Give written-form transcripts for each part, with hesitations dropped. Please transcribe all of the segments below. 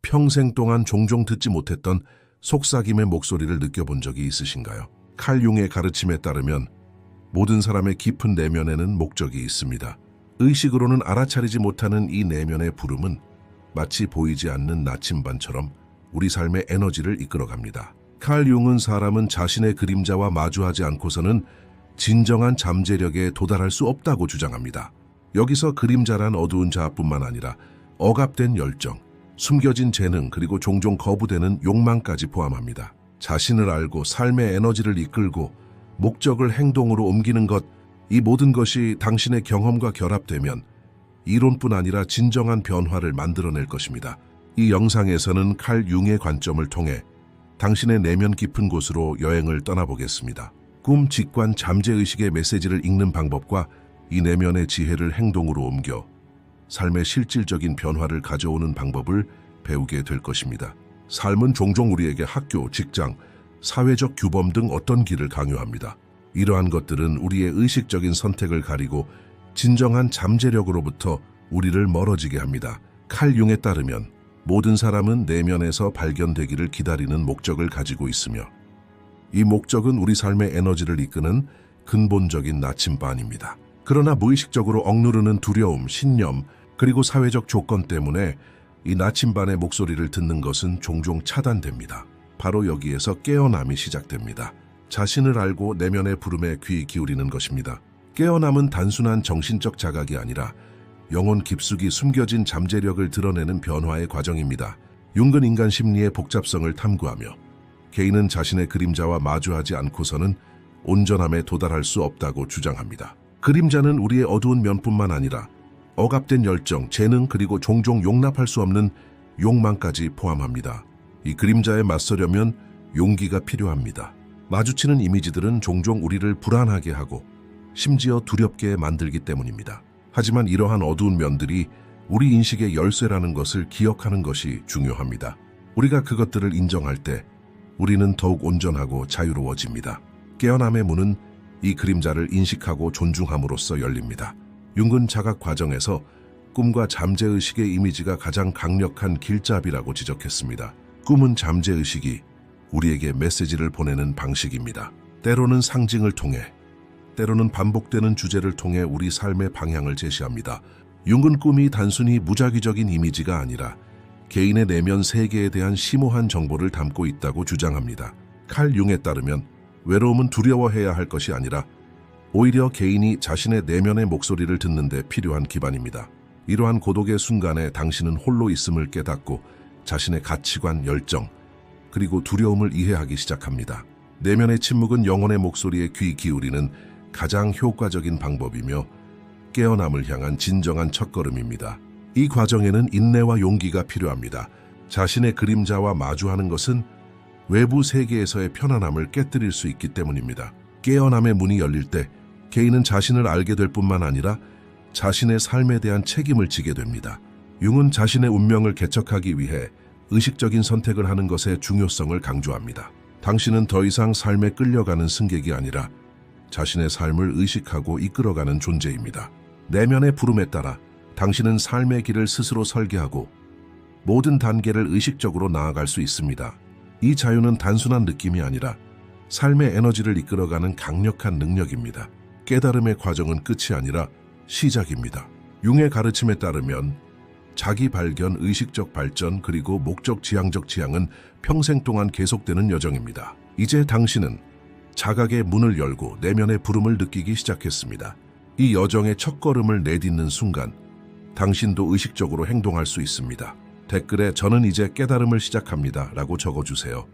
평생 동안 종종 듣지 못했던 속삭임의 목소리를 느껴본 적이 있으신가요? 칼 융의 가르침에 따르면 모든 사람의 깊은 내면에는 목적이 있습니다. 의식으로는 알아차리지 못하는 이 내면의 부름은 마치 보이지 않는 나침반처럼 우리 삶의 에너지를 이끌어갑니다. 칼 융은 사람은 자신의 그림자와 마주하지 않고서는 진정한 잠재력에 도달할 수 없다고 주장합니다. 여기서 그림자란 어두운 자아뿐만 아니라 억압된 열정, 숨겨진 재능, 그리고 종종 거부되는 욕망까지 포함합니다. 자신을 알고 삶의 에너지를 이끌고 목적을 행동으로 옮기는 것, 이 모든 것이 당신의 경험과 결합되면 이론뿐 아니라 진정한 변화를 만들어낼 것입니다. 이 영상에서는 칼 융의 관점을 통해 당신의 내면 깊은 곳으로 여행을 떠나보겠습니다. 꿈, 직관, 잠재의식의 메시지를 읽는 방법과 이 내면의 지혜를 행동으로 옮겨 삶의 실질적인 변화를 가져오는 방법을 배우게 될 것입니다. 삶은 종종 우리에게 학교, 직장, 사회적 규범 등 어떤 길을 강요합니다. 이러한 것들은 우리의 의식적인 선택을 가리고 진정한 잠재력으로부터 우리를 멀어지게 합니다. 칼 융에 따르면 모든 사람은 내면에서 발견되기를 기다리는 목적을 가지고 있으며 이 목적은 우리 삶의 에너지를 이끄는 근본적인 나침반입니다. 그러나 무의식적으로 억누르는 두려움, 신념, 그리고 사회적 조건 때문에 이 나침반의 목소리를 듣는 것은 종종 차단됩니다. 바로 여기에서 깨어남이 시작됩니다. 자신을 알고 내면의 부름에 귀 기울이는 것입니다. 깨어남은 단순한 정신적 자각이 아니라 영혼 깊숙이 숨겨진 잠재력을 드러내는 변화의 과정입니다. 융은 인간 심리의 복잡성을 탐구하며 개인은 자신의 그림자와 마주하지 않고서는 온전함에 도달할 수 없다고 주장합니다. 그림자는 우리의 어두운 면뿐만 아니라 억압된 열정, 재능, 그리고 종종 용납할 수 없는 욕망까지 포함합니다. 이 그림자에 맞서려면 용기가 필요합니다. 마주치는 이미지들은 종종 우리를 불안하게 하고 심지어 두렵게 만들기 때문입니다. 하지만 이러한 어두운 면들이 우리 인식의 열쇠라는 것을 기억하는 것이 중요합니다. 우리가 그것들을 인정할 때 우리는 더욱 온전하고 자유로워집니다. 깨어남의 문은 이 그림자를 인식하고 존중함으로써 열립니다. 융은 자각 과정에서 꿈과 잠재의식의 이미지가 가장 강력한 길잡이라고 지적했습니다. 꿈은 잠재의식이 우리에게 메시지를 보내는 방식입니다. 때로는 상징을 통해, 때로는 반복되는 주제를 통해 우리 삶의 방향을 제시합니다. 융은 꿈이 단순히 무작위적인 이미지가 아니라 개인의 내면 세계에 대한 심오한 정보를 담고 있다고 주장합니다. 칼 융에 따르면 외로움은 두려워해야 할 것이 아니라 오히려 개인이 자신의 내면의 목소리를 듣는 데 필요한 기반입니다. 이러한 고독의 순간에 당신은 홀로 있음을 깨닫고 자신의 가치관, 열정, 그리고 두려움을 이해하기 시작합니다. 내면의 침묵은 영혼의 목소리에 귀 기울이는 가장 효과적인 방법이며 깨어남을 향한 진정한 첫걸음입니다. 이 과정에는 인내와 용기가 필요합니다. 자신의 그림자와 마주하는 것은 외부 세계에서의 편안함을 깨뜨릴 수 있기 때문입니다. 깨어남의 문이 열릴 때 개인은 자신을 알게 될 뿐만 아니라 자신의 삶에 대한 책임을 지게 됩니다. 융은 자신의 운명을 개척하기 위해 의식적인 선택을 하는 것의 중요성을 강조합니다. 당신은 더 이상 삶에 끌려가는 승객이 아니라 자신의 삶을 의식하고 이끌어가는 존재입니다. 내면의 부름에 따라 당신은 삶의 길을 스스로 설계하고 모든 단계를 의식적으로 나아갈 수 있습니다. 이 자유는 단순한 느낌이 아니라 삶의 에너지를 이끌어가는 강력한 능력입니다. 깨달음의 과정은 끝이 아니라 시작입니다. 융의 가르침에 따르면 자기 발견, 의식적 발전, 그리고 목적 지향적 지향은 평생 동안 계속되는 여정입니다. 이제 당신은 자각의 문을 열고 내면의 부름을 느끼기 시작했습니다. 이 여정의 첫걸음을 내딛는 순간 당신도 의식적으로 행동할 수 있습니다. 댓글에 "저는 이제 깨달음을 시작합니다 라고 적어주세요.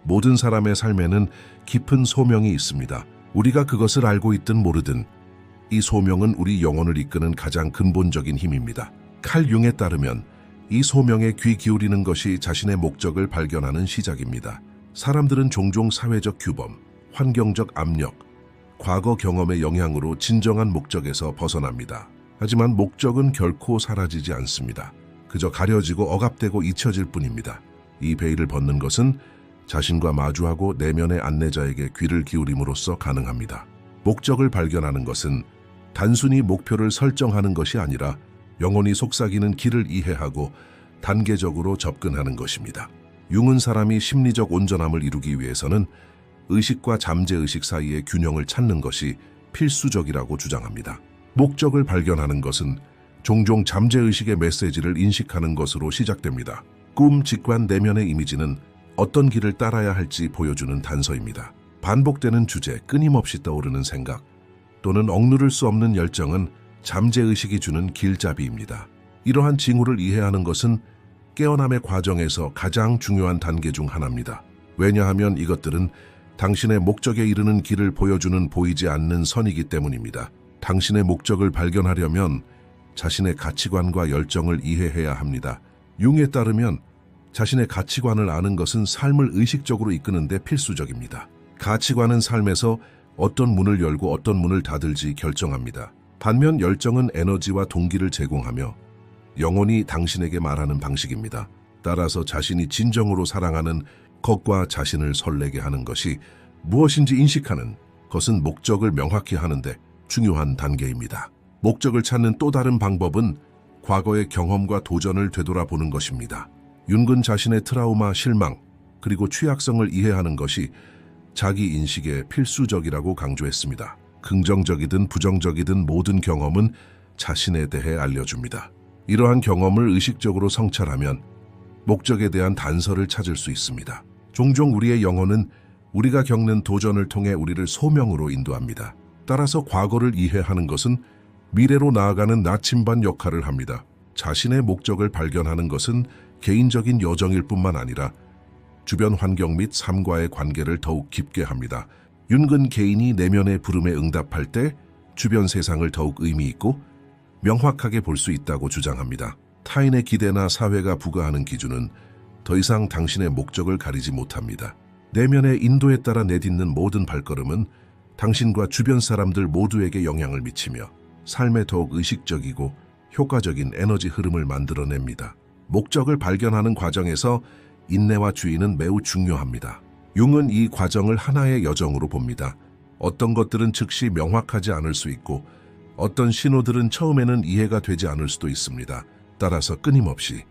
모든 사람의 삶에는 깊은 소명이 있습니다. 우리가 그것을 알고 있든 모르든 이 소명은 우리 영혼을 이끄는 가장 근본적인 힘입니다. 칼 융에 따르면 이 소명에 귀 기울이는 것이 자신의 목적을 발견하는 시작입니다. 사람들은 종종 사회적 규범, 환경적 압력, 과거 경험의 영향으로 진정한 목적에서 벗어납니다. 하지만 목적은 결코 사라지지 않습니다. 그저 가려지고 억압되고 잊혀질 뿐입니다. 이 베일을 벗는 것은 자신과 마주하고 내면의 안내자에게 귀를 기울임으로써 가능합니다. 목적을 발견하는 것은 단순히 목표를 설정하는 것이 아니라 영혼이 속삭이는 길을 이해하고 단계적으로 접근하는 것입니다. 융은 사람이 심리적 온전함을 이루기 위해서는 의식과 잠재의식 사이의 균형을 찾는 것이 필수적이라고 주장합니다. 목적을 발견하는 것은 종종 잠재의식의 메시지를 인식하는 것으로 시작됩니다. 꿈, 직관, 내면의 이미지는 어떤 길을 따라야 할지 보여주는 단서입니다. 반복되는 주제, 끊임없이 떠오르는 생각, 또는 억누를 수 없는 열정은 잠재의식이 주는 길잡이입니다. 이러한 징후를 이해하는 것은 깨어남의 과정에서 가장 중요한 단계 중 하나입니다. 왜냐하면 이것들은 당신의 목적에 이르는 길을 보여주는 보이지 않는 선이기 때문입니다. 당신의 목적을 발견하려면 자신의 가치관과 열정을 이해해야 합니다. 융에 따르면 자신의 가치관을 아는 것은 삶을 의식적으로 이끄는 데 필수적입니다. 가치관은 삶에서 어떤 문을 열고 어떤 문을 닫을지 결정합니다. 반면 열정은 에너지와 동기를 제공하며 영혼이 당신에게 말하는 방식입니다. 따라서 자신이 진정으로 사랑하는 것과 자신을 설레게 하는 것이 무엇인지 인식하는 것은 목적을 명확히 하는데 중요한 단계입니다. 목적을 찾는 또 다른 방법은 과거의 경험과 도전을 되돌아보는 것입니다. 윤근 자신의 트라우마, 실망, 그리고 취약성을 이해하는 것이 자기 인식에 필수적이라고 강조했습니다. 긍정적이든 부정적이든 모든 경험은 자신에 대해 알려줍니다. 이러한 경험을 의식적으로 성찰하면 목적에 대한 단서를 찾을 수 있습니다. 종종 우리의 영혼은 우리가 겪는 도전을 통해 우리를 소명으로 인도합니다. 따라서 과거를 이해하는 것은 미래로 나아가는 나침반 역할을 합니다. 자신의 목적을 발견하는 것은 개인적인 여정일 뿐만 아니라 주변 환경 및 삶과의 관계를 더욱 깊게 합니다. 윤근 개인이 내면의 부름에 응답할 때 주변 세상을 더욱 의미 있고 명확하게 볼 수 있다고 주장합니다. 타인의 기대나 사회가 부과하는 기준은 더 이상 당신의 목적을 가리지 못합니다. 내면의 인도에 따라 내딛는 모든 발걸음은 당신과 주변 사람들 모두에게 영향을 미치며 삶에 더욱 의식적이고 효과적인 에너지 흐름을 만들어냅니다. 목적을 발견하는 과정에서 인내와 주의는 매우 중요합니다. 융은 이 과정을 하나의 여정으로 봅니다. 어떤 것들은 즉시 명확하지 않을 수 있고 어떤 신호들은 처음에는 이해가 되지 않을 수도 있습니다. 따라서 끊임없이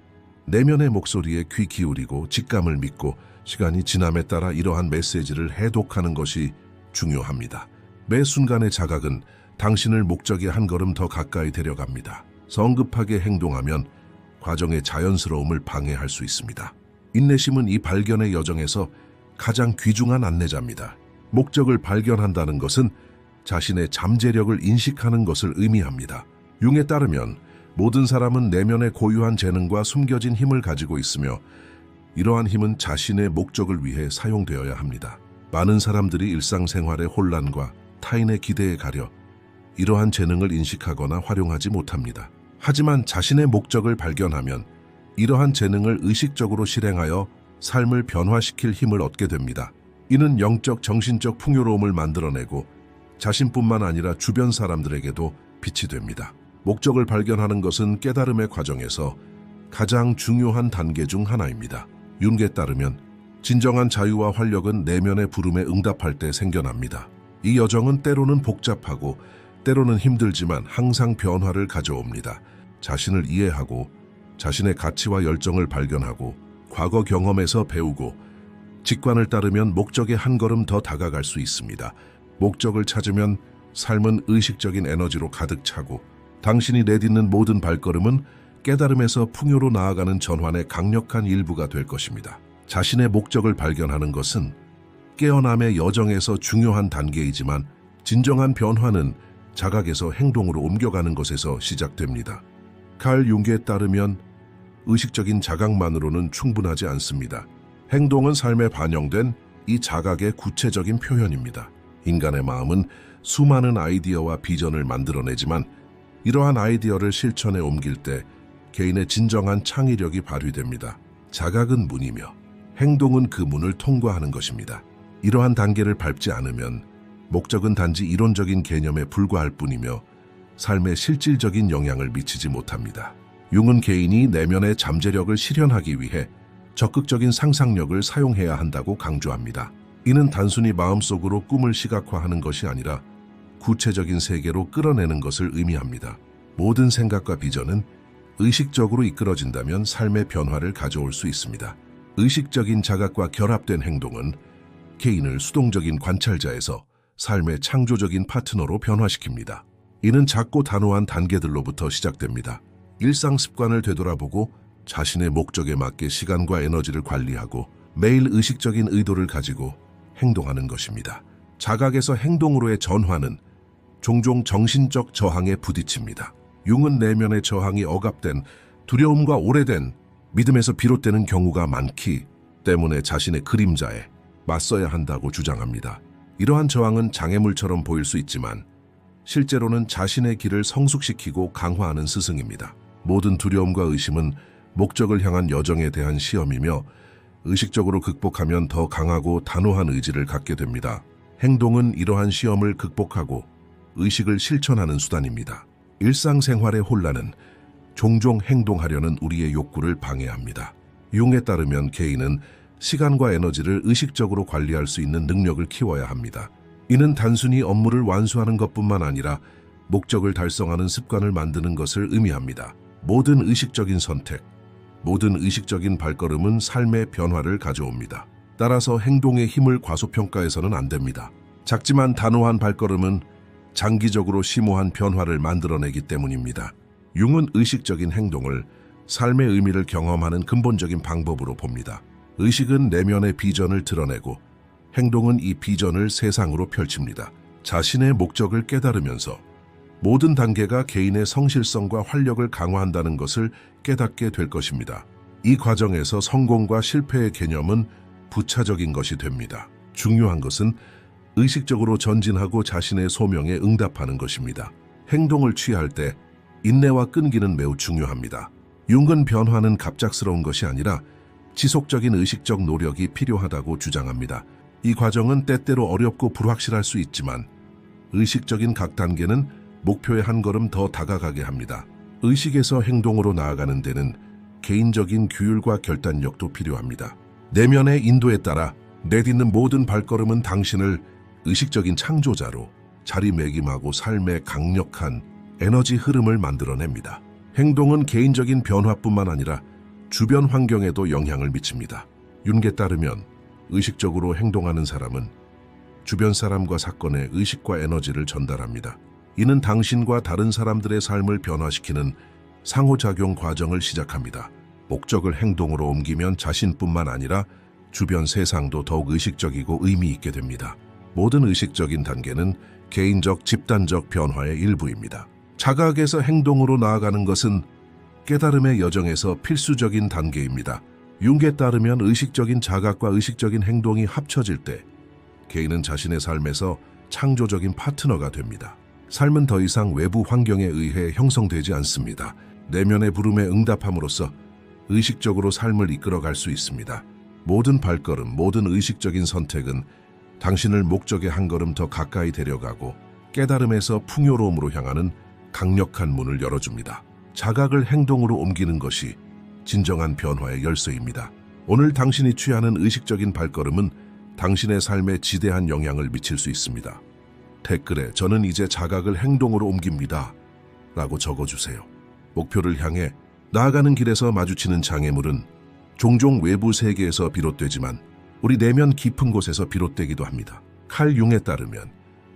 내면의 목소리에 귀 기울이고 직감을 믿고 시간이 지남에 따라 이러한 메시지를 해독하는 것이 중요합니다. 매 순간의 자각은 당신을 목적에 한 걸음 더 가까이 데려갑니다. 성급하게 행동하면 과정의 자연스러움을 방해할 수 있습니다. 인내심은 이 발견의 여정에서 가장 귀중한 안내자입니다. 목적을 발견한다는 것은 자신의 잠재력을 인식하는 것을 의미합니다. 융에 따르면 모든 사람은 내면의 고유한 재능과 숨겨진 힘을 가지고 있으며 이러한 힘은 자신의 목적을 위해 사용되어야 합니다. 많은 사람들이 일상생활의 혼란과 타인의 기대에 가려 이러한 재능을 인식하거나 활용하지 못합니다. 하지만 자신의 목적을 발견하면 이러한 재능을 의식적으로 실행하여 삶을 변화시킬 힘을 얻게 됩니다. 이는 영적, 정신적 풍요로움을 만들어내고 자신뿐만 아니라 주변 사람들에게도 빛이 됩니다. 목적을 발견하는 것은 깨달음의 과정에서 가장 중요한 단계 중 하나입니다. 융에 따르면 진정한 자유와 활력은 내면의 부름에 응답할 때 생겨납니다. 이 여정은 때로는 복잡하고 때로는 힘들지만 항상 변화를 가져옵니다. 자신을 이해하고 자신의 가치와 열정을 발견하고 과거 경험에서 배우고 직관을 따르면 목적에 한 걸음 더 다가갈 수 있습니다. 목적을 찾으면 삶은 의식적인 에너지로 가득 차고 당신이 내딛는 모든 발걸음은 깨달음에서 풍요로 나아가는 전환의 강력한 일부가 될 것입니다. 자신의 목적을 발견하는 것은 깨어남의 여정에서 중요한 단계이지만 진정한 변화는 자각에서 행동으로 옮겨가는 것에서 시작됩니다. 칼 융에 따르면 의식적인 자각만으로는 충분하지 않습니다. 행동은 삶에 반영된 이 자각의 구체적인 표현입니다. 인간의 마음은 수많은 아이디어와 비전을 만들어내지만 이러한 아이디어를 실천에 옮길 때 개인의 진정한 창의력이 발휘됩니다. 자각은 문이며 행동은 그 문을 통과하는 것입니다. 이러한 단계를 밟지 않으면 목적은 단지 이론적인 개념에 불과할 뿐이며 삶에 실질적인 영향을 미치지 못합니다. 융은 개인이 내면의 잠재력을 실현하기 위해 적극적인 상상력을 사용해야 한다고 강조합니다. 이는 단순히 마음속으로 꿈을 시각화하는 것이 아니라 구체적인 세계로 끌어내는 것을 의미합니다. 모든 생각과 비전은 의식적으로 이끌어진다면 삶의 변화를 가져올 수 있습니다. 의식적인 자각과 결합된 행동은 개인을 수동적인 관찰자에서 삶의 창조적인 파트너로 변화시킵니다. 이는 작고 단호한 단계들로부터 시작됩니다. 일상 습관을 되돌아보고 자신의 목적에 맞게 시간과 에너지를 관리하고 매일 의식적인 의도를 가지고 행동하는 것입니다. 자각에서 행동으로의 전환은 종종 정신적 저항에 부딪힙니다. 융은 내면의 저항이 억압된 두려움과 오래된 믿음에서 비롯되는 경우가 많기 때문에 자신의 그림자에 맞서야 한다고 주장합니다. 이러한 저항은 장애물처럼 보일 수 있지만 실제로는 자신의 길을 성숙시키고 강화하는 스승입니다. 모든 두려움과 의심은 목적을 향한 여정에 대한 시험이며 의식적으로 극복하면 더 강하고 단호한 의지를 갖게 됩니다. 행동은 이러한 시험을 극복하고 의식을 실천하는 수단입니다. 일상생활의 혼란은 종종 행동하려는 우리의 욕구를 방해합니다. 융에 따르면 개인은 시간과 에너지를 의식적으로 관리할 수 있는 능력을 키워야 합니다. 이는 단순히 업무를 완수하는 것뿐만 아니라 목적을 달성하는 습관을 만드는 것을 의미합니다. 모든 의식적인 선택, 모든 의식적인 발걸음은 삶의 변화를 가져옵니다. 따라서 행동의 힘을 과소평가해서는 안 됩니다. 작지만 단호한 발걸음은 장기적으로 심오한 변화를 만들어내기 때문입니다. 융은 의식적인 행동을 삶의 의미를 경험하는 근본적인 방법으로 봅니다. 의식은 내면의 비전을 드러내고 행동은 이 비전을 세상으로 펼칩니다. 자신의 목적을 깨달으면서 모든 단계가 개인의 성실성과 활력을 강화한다는 것을 깨닫게 될 것입니다. 이 과정에서 성공과 실패의 개념은 부차적인 것이 됩니다. 중요한 것은 의식적으로 전진하고 자신의 소명에 응답하는 것입니다. 행동을 취할 때 인내와 끈기는 매우 중요합니다. 융은 변화는 갑작스러운 것이 아니라 지속적인 의식적 노력이 필요하다고 주장합니다. 이 과정은 때때로 어렵고 불확실할 수 있지만 의식적인 각 단계는 목표에 한 걸음 더 다가가게 합니다. 의식에서 행동으로 나아가는 데는 개인적인 규율과 결단력도 필요합니다. 내면의 인도에 따라 내딛는 모든 발걸음은 당신을 의식적인 창조자로 자리매김하고 삶의 강력한 에너지 흐름을 만들어냅니다. 행동은 개인적인 변화뿐만 아니라 주변 환경에도 영향을 미칩니다. 융에 따르면 의식적으로 행동하는 사람은 주변 사람과 사건에 의식과 에너지를 전달합니다. 이는 당신과 다른 사람들의 삶을 변화시키는 상호작용 과정을 시작합니다. 목적을 행동으로 옮기면 자신뿐만 아니라 주변 세상도 더욱 의식적이고 의미 있게 됩니다. 모든 의식적인 단계는 개인적, 집단적 변화의 일부입니다. 자각에서 행동으로 나아가는 것은 깨달음의 여정에서 필수적인 단계입니다. 융에 따르면 의식적인 자각과 의식적인 행동이 합쳐질 때 개인은 자신의 삶에서 창조적인 파트너가 됩니다. 삶은 더 이상 외부 환경에 의해 형성되지 않습니다. 내면의 부름에 응답함으로써 의식적으로 삶을 이끌어갈 수 있습니다. 모든 발걸음, 모든 의식적인 선택은 당신을 목적에 한 걸음 더 가까이 데려가고 깨달음에서 풍요로움으로 향하는 강력한 문을 열어줍니다. 자각을 행동으로 옮기는 것이 진정한 변화의 열쇠입니다. 오늘 당신이 취하는 의식적인 발걸음은 당신의 삶에 지대한 영향을 미칠 수 있습니다. 댓글에 저는 이제 자각을 행동으로 옮깁니다 라고 적어주세요. 목표를 향해 나아가는 길에서 마주치는 장애물은 종종 외부 세계에서 비롯되지만 우리 내면 깊은 곳에서 비롯되기도 합니다. 칼 융에 따르면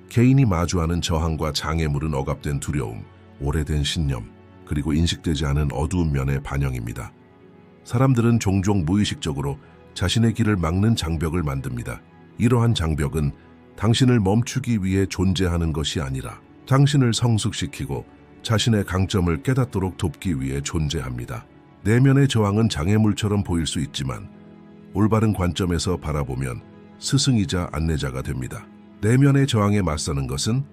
개인이 마주하는 저항과 장애물은 억압된 두려움, 오래된 신념, 그리고 인식되지 않은 어두운 면의 반영입니다. 사람들은 종종 무의식적으로 자신의 길을 막는 장벽을 만듭니다. 이러한 장벽은 당신을 멈추기 위해 존재하는 것이 아니라 당신을 성숙시키고 자신의 강점을 깨닫도록 돕기 위해 존재합니다. 내면의 저항은 장애물처럼 보일 수 있지만 올바른 관점에서 바라보면 스승이자 안내자가 됩니다. 내면의 저항에 맞서는 것은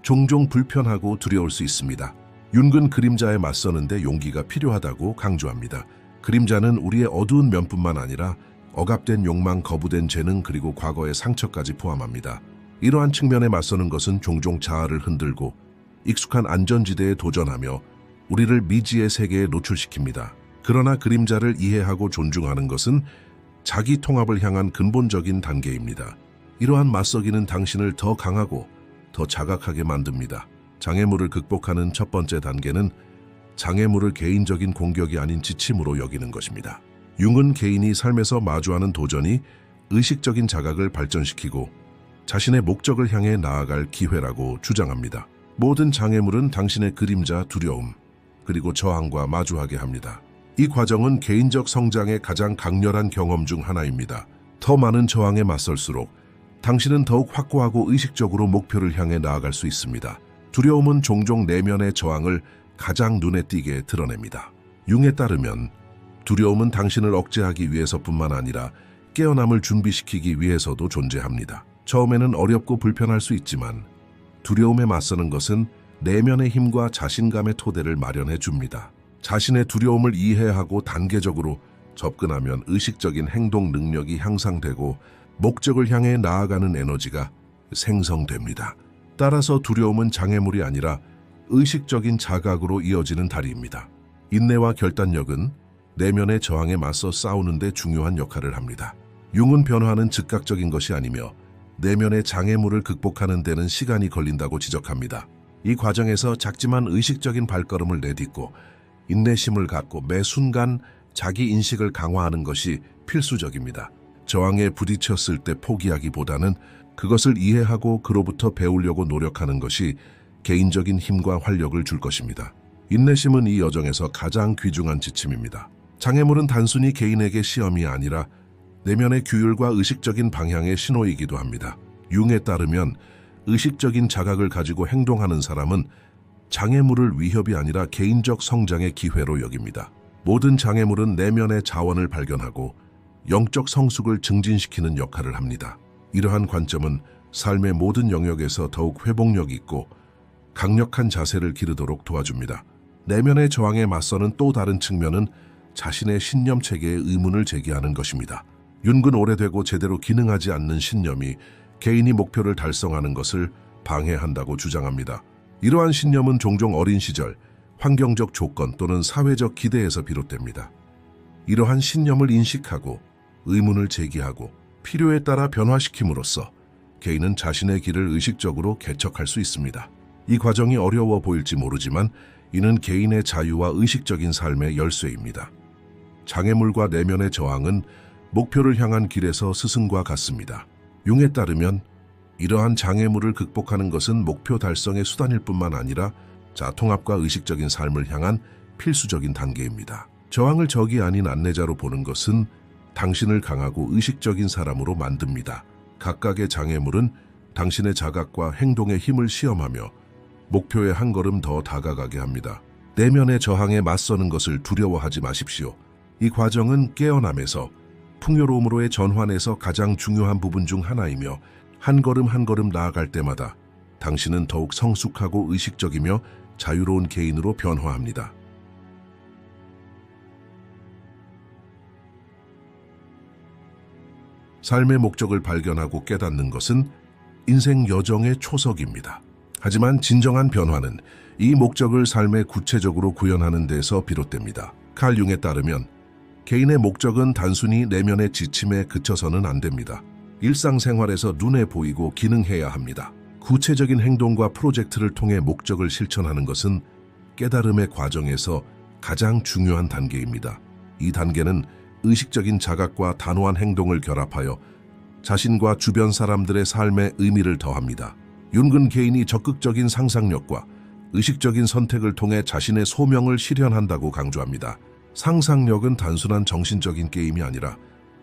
종종 불편하고 두려울 수 있습니다. 융은 그림자에 맞서는데 용기가 필요하다고 강조합니다. 그림자는 우리의 어두운 면뿐만 아니라 억압된 욕망, 거부된 재능, 그리고 과거의 상처까지 포함합니다. 이러한 측면에 맞서는 것은 종종 자아를 흔들고 익숙한 안전지대에 도전하며 우리를 미지의 세계에 노출시킵니다. 그러나 그림자를 이해하고 존중하는 것은 자기 통합을 향한 근본적인 단계입니다. 이러한 맞서기는 당신을 더 강하고 더 자각하게 만듭니다. 장애물을 극복하는 첫 번째 단계는 장애물을 개인적인 공격이 아닌 지침으로 여기는 것입니다. 융은 개인이 삶에서 마주하는 도전이 의식적인 자각을 발전시키고 자신의 목적을 향해 나아갈 기회라고 주장합니다. 모든 장애물은 당신의 그림자, 두려움, 그리고 저항과 마주하게 합니다. 이 과정은 개인적 성장의 가장 강렬한 경험 중 하나입니다. 더 많은 저항에 맞설수록 당신은 더욱 확고하고 의식적으로 목표를 향해 나아갈 수 있습니다. 두려움은 종종 내면의 저항을 가장 눈에 띄게 드러냅니다. 융에 따르면 두려움은 당신을 억제하기 위해서뿐만 아니라 깨어남을 준비시키기 위해서도 존재합니다. 처음에는 어렵고 불편할 수 있지만 두려움에 맞서는 것은 내면의 힘과 자신감의 토대를 마련해 줍니다. 자신의 두려움을 이해하고 단계적으로 접근하면 의식적인 행동 능력이 향상되고 목적을 향해 나아가는 에너지가 생성됩니다. 따라서 두려움은 장애물이 아니라 의식적인 자각으로 이어지는 다리입니다. 인내와 결단력은 내면의 저항에 맞서 싸우는 데 중요한 역할을 합니다. 융은 변화는 즉각적인 것이 아니며 내면의 장애물을 극복하는 데는 시간이 걸린다고 지적합니다. 이 과정에서 작지만 의식적인 발걸음을 내딛고 인내심을 갖고 매 순간 자기 인식을 강화하는 것이 필수적입니다. 저항에 부딪혔을 때 포기하기보다는 그것을 이해하고 그로부터 배우려고 노력하는 것이 개인적인 힘과 활력을 줄 것입니다. 인내심은 이 여정에서 가장 귀중한 지침입니다. 장애물은 단순히 개인에게 시험이 아니라 내면의 규율과 의식적인 방향의 신호이기도 합니다. 융에 따르면 의식적인 자각을 가지고 행동하는 사람은 장애물을 위협이 아니라 개인적 성장의 기회로 여깁니다. 모든 장애물은 내면의 자원을 발견하고 영적 성숙을 증진시키는 역할을 합니다. 이러한 관점은 삶의 모든 영역에서 더욱 회복력 있고 강력한 자세를 기르도록 도와줍니다. 내면의 저항에 맞서는 또 다른 측면은 자신의 신념 체계에 의문을 제기하는 것입니다. 윤근 오래되고 제대로 기능하지 않는 신념이 개인이 목표를 달성하는 것을 방해한다고 주장합니다. 이러한 신념은 종종 어린 시절, 환경적 조건 또는 사회적 기대에서 비롯됩니다. 이러한 신념을 인식하고 의문을 제기하고 필요에 따라 변화시킴으로써 개인은 자신의 길을 의식적으로 개척할 수 있습니다. 이 과정이 어려워 보일지 모르지만 이는 개인의 자유와 의식적인 삶의 열쇠입니다. 장애물과 내면의 저항은 목표를 향한 길에서 스승과 같습니다. 융에 따르면 이러한 장애물을 극복하는 것은 목표 달성의 수단일 뿐만 아니라 자통합과 의식적인 삶을 향한 필수적인 단계입니다. 저항을 적이 아닌 안내자로 보는 것은 당신을 강하고 의식적인 사람으로 만듭니다. 각각의 장애물은 당신의 자각과 행동의 힘을 시험하며 목표에 한 걸음 더 다가가게 합니다. 내면의 저항에 맞서는 것을 두려워하지 마십시오. 이 과정은 깨어남에서 풍요로움으로의 전환에서 가장 중요한 부분 중 하나이며 한 걸음 한 걸음 나아갈 때마다 당신은 더욱 성숙하고 의식적이며 자유로운 개인으로 변화합니다. 삶의 목적을 발견하고 깨닫는 것은 인생 여정의 초석입니다. 하지만 진정한 변화는 이 목적을 삶에 구체적으로 구현하는 데서 비롯됩니다. 칼 융에 따르면 개인의 목적은 단순히 내면의 지침에 그쳐서는 안 됩니다. 일상생활에서 눈에 보이고 기능해야 합니다. 구체적인 행동과 프로젝트를 통해 목적을 실천하는 것은 깨달음의 과정에서 가장 중요한 단계입니다. 이 단계는 의식적인 자각과 단호한 행동을 결합하여 자신과 주변 사람들의 삶에 의미를 더합니다. 윤근 개인이 적극적인 상상력과 의식적인 선택을 통해 자신의 소명을 실현한다고 강조합니다. 상상력은 단순한 정신적인 게임이 아니라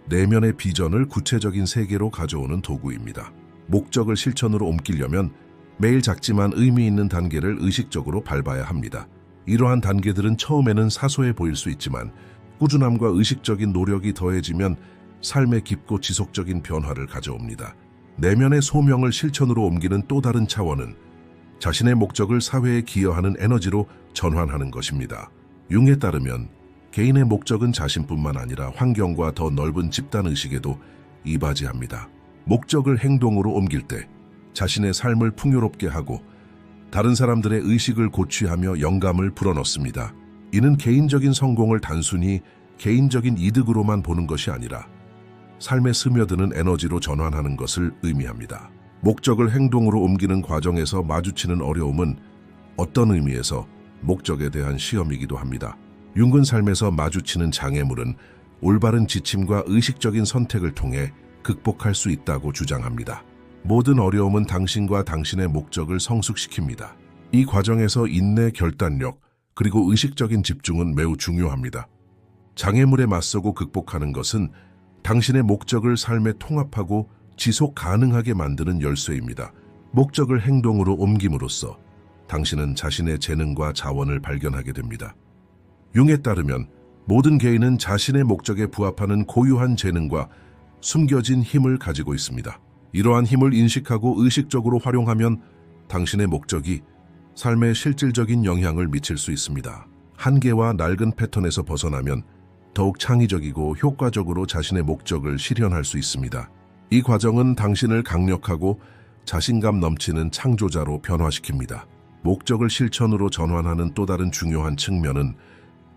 내면의 비전을 구체적인 세계로 가져오는 도구입니다. 목적을 실천으로 옮기려면 매일 작지만 의미 있는 단계를 의식적으로 밟아야 합니다. 이러한 단계들은 처음에는 사소해 보일 수 있지만 꾸준함과 의식적인 노력이 더해지면 삶의 깊고 지속적인 변화를 가져옵니다. 내면의 소명을 실천으로 옮기는 또 다른 차원은 자신의 목적을 사회에 기여하는 에너지로 전환하는 것입니다. 융에 따르면 개인의 목적은 자신뿐만 아니라 환경과 더 넓은 집단의식에도 이바지합니다. 목적을 행동으로 옮길 때 자신의 삶을 풍요롭게 하고 다른 사람들의 의식을 고취하며 영감을 불어넣습니다. 이는 개인적인 성공을 단순히 개인적인 이득으로만 보는 것이 아니라 삶에 스며드는 에너지로 전환하는 것을 의미합니다. 목적을 행동으로 옮기는 과정에서 마주치는 어려움은 어떤 의미에서 목적에 대한 시험이기도 합니다. 융은 삶에서 마주치는 장애물은 올바른 지침과 의식적인 선택을 통해 극복할 수 있다고 주장합니다. 모든 어려움은 당신과 당신의 목적을 성숙시킵니다. 이 과정에서 인내, 결단력, 그리고 의식적인 집중은 매우 중요합니다. 장애물에 맞서고 극복하는 것은 당신의 목적을 삶에 통합하고 지속 가능하게 만드는 열쇠입니다. 목적을 행동으로 옮김으로써 당신은 자신의 재능과 자원을 발견하게 됩니다. 융에 따르면 모든 개인은 자신의 목적에 부합하는 고유한 재능과 숨겨진 힘을 가지고 있습니다. 이러한 힘을 인식하고 의식적으로 활용하면 당신의 목적이 삶에 실질적인 영향을 미칠 수 있습니다. 한계와 낡은 패턴에서 벗어나면 더욱 창의적이고 효과적으로 자신의 목적을 실현할 수 있습니다. 이 과정은 당신을 강력하고 자신감 넘치는 창조자로 변화시킵니다. 목적을 실천으로 전환하는 또 다른 중요한 측면은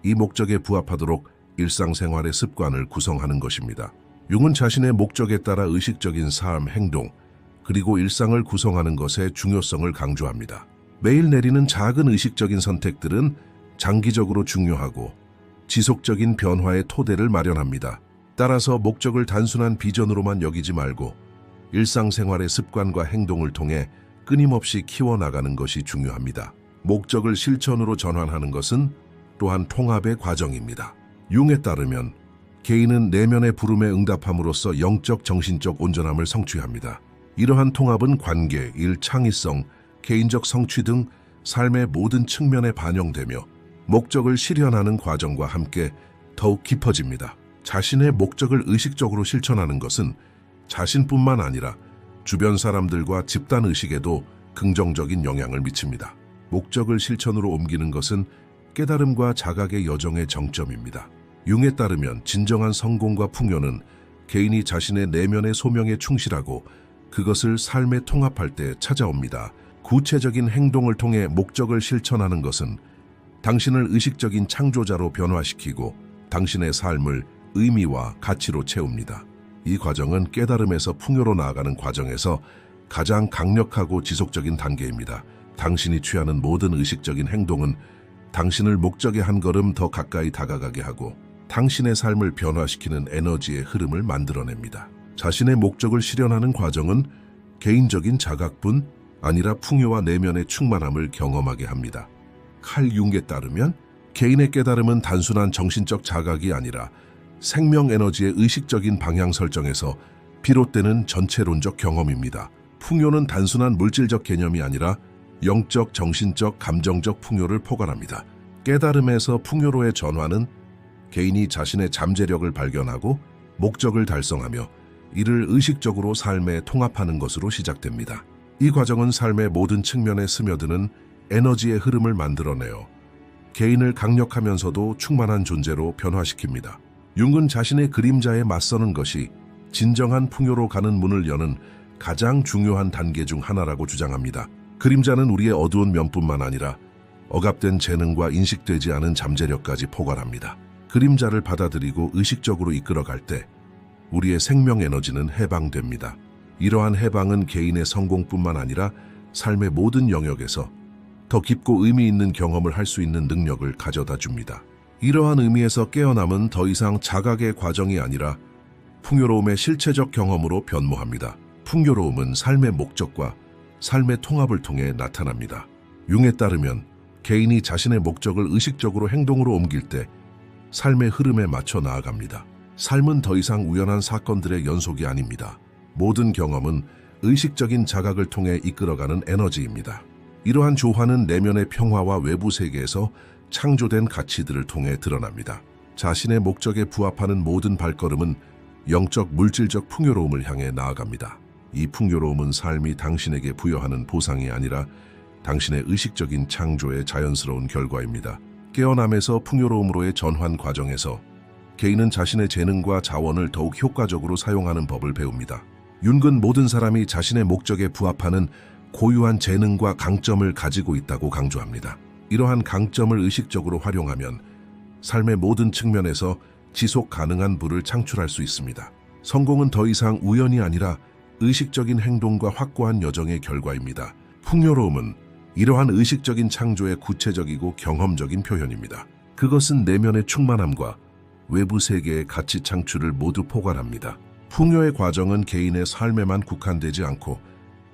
이 목적에 부합하도록 일상생활의 습관을 구성하는 것입니다. 융은 자신의 목적에 따라 의식적인 삶, 행동, 그리고 일상을 구성하는 것의 중요성을 강조합니다. 매일 내리는 작은 의식적인 선택들은 장기적으로 중요하고 지속적인 변화의 토대를 마련합니다. 따라서 목적을 단순한 비전으로만 여기지 말고 일상생활의 습관과 행동을 통해 끊임없이 키워나가는 것이 중요합니다. 목적을 실천으로 전환하는 것은 또한 통합의 과정입니다. 융에 따르면 개인은 내면의 부름에 응답함으로써 영적, 정신적 온전함을 성취합니다. 이러한 통합은 관계, 일, 창의성, 개인적 성취 등 삶의 모든 측면에 반영되며 목적을 실현하는 과정과 함께 더욱 깊어집니다. 자신의 목적을 의식적으로 실천하는 것은 자신뿐만 아니라 주변 사람들과 집단의식에도 긍정적인 영향을 미칩니다. 목적을 실천으로 옮기는 것은 깨달음과 자각의 여정의 정점입니다. 융에 따르면 진정한 성공과 풍요는 개인이 자신의 내면의 소명에 충실하고 그것을 삶에 통합할 때 찾아옵니다. 구체적인 행동을 통해 목적을 실천하는 것은 당신을 의식적인 창조자로 변화시키고 당신의 삶을 의미와 가치로 채웁니다. 이 과정은 깨달음에서 풍요로 나아가는 과정에서 가장 강력하고 지속적인 단계입니다. 당신이 취하는 모든 의식적인 행동은 당신을 목적의 한 걸음 더 가까이 다가가게 하고 당신의 삶을 변화시키는 에너지의 흐름을 만들어냅니다. 자신의 목적을 실현하는 과정은 개인적인 자각뿐 아니라 풍요와 내면의 충만함을 경험하게 합니다. 칼 융에 따르면 개인의 깨달음은 단순한 정신적 자각이 아니라 생명 에너지의 의식적인 방향 설정에서 비롯되는 전체론적 경험입니다. 풍요는 단순한 물질적 개념이 아니라 영적, 정신적, 감정적 풍요를 포괄합니다. 깨달음에서 풍요로의 전환은 개인이 자신의 잠재력을 발견하고 목적을 달성하며 이를 의식적으로 삶에 통합하는 것으로 시작됩니다. 이 과정은 삶의 모든 측면에 스며드는 에너지의 흐름을 만들어내어 개인을 강력하면서도 충만한 존재로 변화시킵니다. 융은 자신의 그림자에 맞서는 것이 진정한 풍요로 가는 문을 여는 가장 중요한 단계 중 하나라고 주장합니다. 그림자는 우리의 어두운 면뿐만 아니라 억압된 재능과 인식되지 않은 잠재력까지 포괄합니다. 그림자를 받아들이고 의식적으로 이끌어갈 때 우리의 생명 에너지는 해방됩니다. 이러한 해방은 개인의 성공뿐만 아니라 삶의 모든 영역에서 더 깊고 의미 있는 경험을 할 수 있는 능력을 가져다 줍니다. 이러한 의미에서 깨어남은 더 이상 자각의 과정이 아니라 풍요로움의 실체적 경험으로 변모합니다. 풍요로움은 삶의 목적과 삶의 통합을 통해 나타납니다. 융에 따르면 개인이 자신의 목적을 의식적으로 행동으로 옮길 때 삶의 흐름에 맞춰 나아갑니다. 삶은 더 이상 우연한 사건들의 연속이 아닙니다. 모든 경험은 의식적인 자각을 통해 이끌어가는 에너지입니다. 이러한 조화는 내면의 평화와 외부 세계에서 창조된 가치들을 통해 드러납니다. 자신의 목적에 부합하는 모든 발걸음은 영적, 물질적 풍요로움을 향해 나아갑니다. 이 풍요로움은 삶이 당신에게 부여하는 보상이 아니라 당신의 의식적인 창조의 자연스러운 결과입니다. 깨어남에서 풍요로움으로의 전환 과정에서 개인은 자신의 재능과 자원을 더욱 효과적으로 사용하는 법을 배웁니다. 융은 모든 사람이 자신의 목적에 부합하는 고유한 재능과 강점을 가지고 있다고 강조합니다. 이러한 강점을 의식적으로 활용하면 삶의 모든 측면에서 지속 가능한 부를 창출할 수 있습니다. 성공은 더 이상 우연이 아니라 의식적인 행동과 확고한 여정의 결과입니다. 풍요로움은 이러한 의식적인 창조의 구체적이고 경험적인 표현입니다. 그것은 내면의 충만함과 외부 세계의 가치 창출을 모두 포괄합니다. 풍요의 과정은 개인의 삶에만 국한되지 않고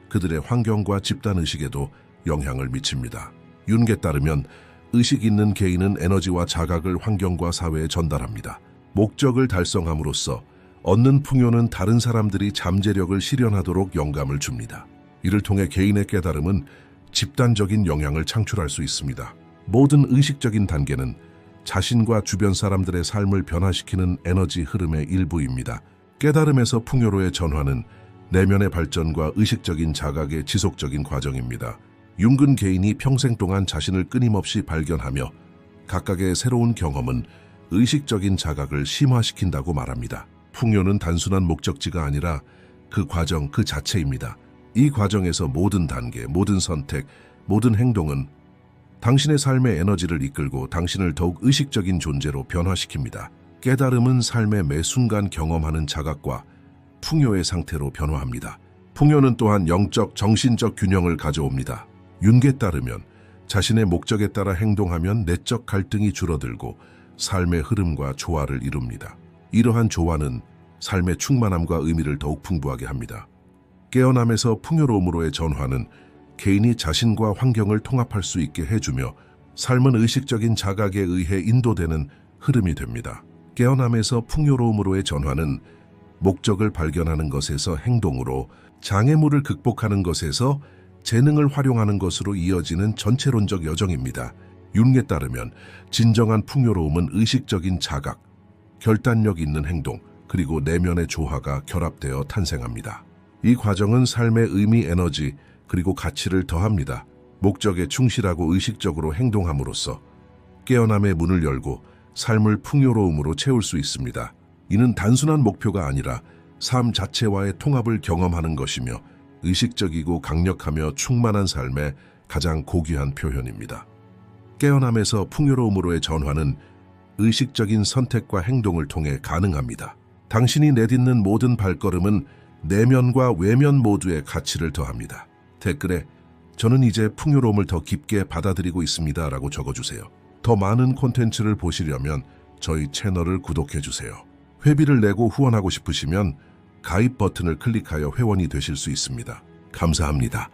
그들의 환경과 집단의식에도 영향을 미칩니다. 윤게 따르면 의식 있는 개인은 에너지와 자각을 환경과 사회에 전달합니다. 목적을 달성함으로써 얻는 풍요는 다른 사람들이 잠재력을 실현하도록 영감을 줍니다. 이를 통해 개인의 깨달음은 집단적인 영향을 창출할 수 있습니다. 모든 의식적인 단계는 자신과 주변 사람들의 삶을 변화시키는 에너지 흐름의 일부입니다. 깨달음에서 풍요로의 전환은 내면의 발전과 의식적인 자각의 지속적인 과정입니다. 융근 개인이 평생 동안 자신을 끊임없이 발견하며 각각의 새로운 경험은 의식적인 자각을 심화시킨다고 말합니다. 풍요는 단순한 목적지가 아니라 그 과정 그 자체입니다. 이 과정에서 모든 단계, 모든 선택, 모든 행동은 당신의 삶의 에너지를 이끌고 당신을 더욱 의식적인 존재로 변화시킵니다. 깨달음은 삶의 매 순간 경험하는 자각과 풍요의 상태로 변화합니다. 풍요는 또한 영적, 정신적 균형을 가져옵니다. 윤게 따르면 자신의 목적에 따라 행동하면 내적 갈등이 줄어들고 삶의 흐름과 조화를 이룹니다. 이러한 조화는 삶의 충만함과 의미를 더욱 풍부하게 합니다. 깨어남에서 풍요로움으로의 전환은 개인이 자신과 환경을 통합할 수 있게 해주며 삶은 의식적인 자각에 의해 인도되는 흐름이 됩니다. 깨어남에서 풍요로움으로의 전환은 목적을 발견하는 것에서 행동으로, 장애물을 극복하는 것에서 재능을 활용하는 것으로 이어지는 전체론적 여정입니다. 윤게 따르면 진정한 풍요로움은 의식적인 자각, 결단력 있는 행동, 그리고 내면의 조화가 결합되어 탄생합니다. 이 과정은 삶의 의미, 에너지, 그리고 가치를 더합니다. 목적에 충실하고 의식적으로 행동함으로써 깨어남의 문을 열고 삶을 풍요로움으로 채울 수 있습니다. 이는 단순한 목표가 아니라 삶 자체와의 통합을 경험하는 것이며 의식적이고 강력하며 충만한 삶의 가장 고귀한 표현입니다. 깨어남에서 풍요로움으로의 전환은 의식적인 선택과 행동을 통해 가능합니다. 당신이 내딛는 모든 발걸음은 내면과 외면 모두의 가치를 더합니다. 댓글에 "저는 이제 풍요로움을 더 깊게 받아들이고 있습니다" 라고 적어주세요. 더 많은 콘텐츠를 보시려면 저희 채널을 구독해주세요. 회비를 내고 후원하고 싶으시면 가입 버튼을 클릭하여 회원이 되실 수 있습니다. 감사합니다.